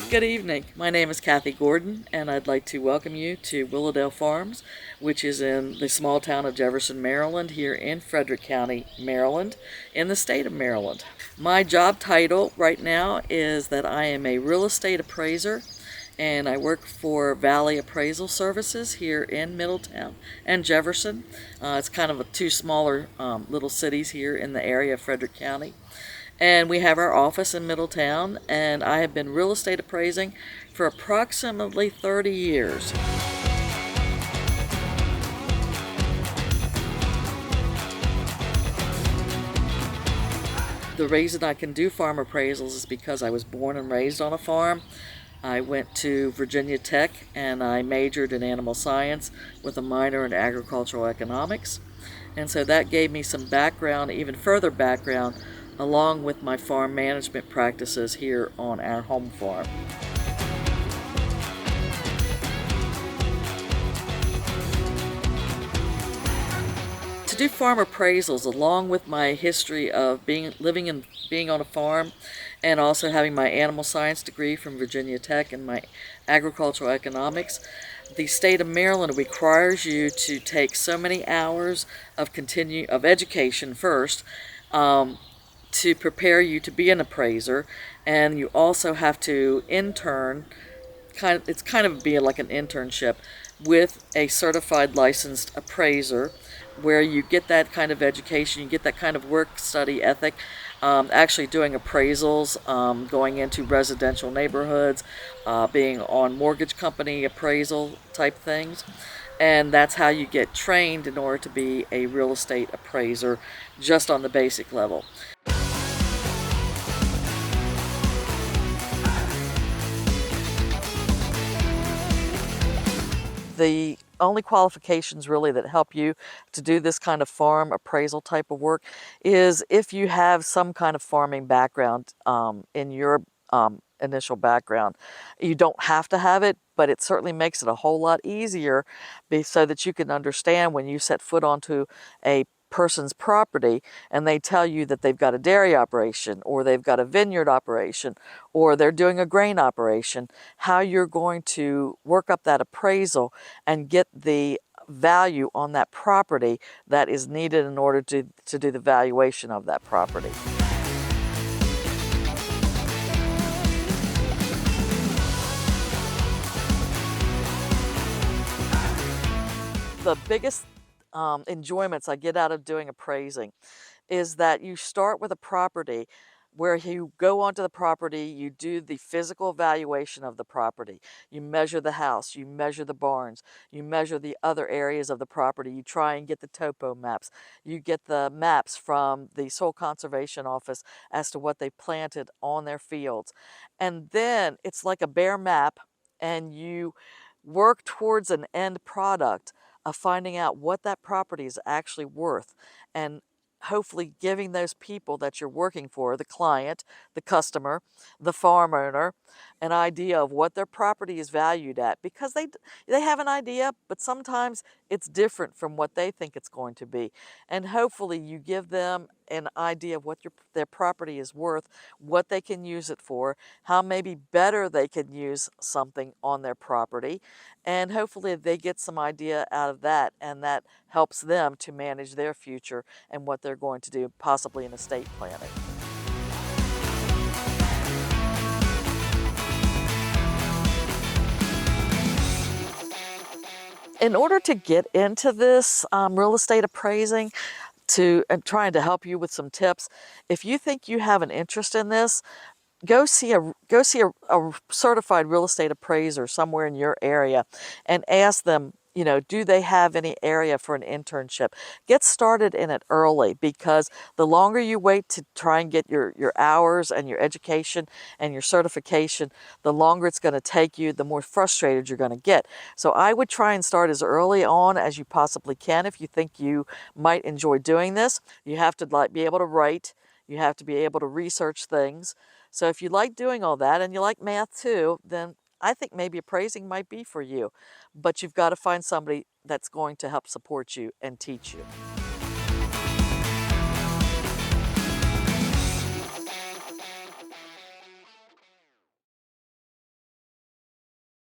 Good evening. My name is Kathy Gordon, and I'd like to welcome you to Willowdale Farms, which is in the small town of Jefferson, Maryland, here in Frederick County, Maryland, in the state of Maryland. My job title right now is that I am a real estate appraiser, and I work for Valley Appraisal Services here in Middletown and Jefferson. It's kind of two smaller little cities here in the area of Frederick County. And we have our office in Middletown, and I have been real estate appraising for approximately 30 years. The reason I can do farm appraisals is because I was born and raised on a farm. I went to Virginia Tech and I majored in animal science with a minor in agricultural economics. And so that gave me some background, even further background, along with my farm management practices here on our home farm. To do farm appraisals, along with my history of living and being on a farm, and also having my animal science degree from Virginia Tech and my agricultural economics, the state of Maryland requires you to take so many hours of education first, to prepare you to be an appraiser, and you also have to intern. It's kind of being like an internship with a certified licensed appraiser, where you get that kind of education, you get that kind of work study ethic, actually doing appraisals, going into residential neighborhoods, being on mortgage company appraisal type things. And that's how you get trained in order to be a real estate appraiser, just on the basic level. The only qualifications really that help you to do this kind of farm appraisal type of work is if you have some kind of farming background in your initial background. You don't have to have it, but it certainly makes it a whole lot easier so that you can understand when you set foot onto a person's property and they tell you that they've got a dairy operation or they've got a vineyard operation or they're doing a grain operation, how you're going to work up that appraisal and get the value on that property that is needed in order to do the valuation of that property. The biggest enjoyments I get out of doing appraising is that you start with a property where you go onto the property, you do the physical evaluation of the property. You measure the house, you measure the barns, you measure the other areas of the property, you try and get the topo maps, you get the maps from the Soil Conservation Office as to what they planted on their fields. And then it's like a bare map, and you work towards an end product of finding out what that property is actually worth, and hopefully giving those people that you're working for, the client, the customer, the farm owner, an idea of what their property is valued at, because they have an idea, but sometimes it's different from what they think it's going to be. And hopefully you give them an idea of what their property is worth, what they can use it for, how maybe better they can use something on their property, and hopefully they get some idea out of that, and that helps them to manage their future and what they're going to do, possibly in estate planning. In order to get into this real estate appraising, and trying to help you with some tips, if you think you have an interest in this, go see a certified real estate appraiser somewhere in your area and ask them, do they have any area for an internship? Get started in it early, because the longer you wait to try and get your hours and your education and your certification, the longer it's going to take you, the more frustrated you're going to get. So I would try and start as early on as you possibly can if you think you might enjoy doing this. You have to be able to write. You have to be able to research things. So if you like doing all that and you like math too, then I think maybe appraising might be for you. But you've got to find somebody that's going to help support you and teach you.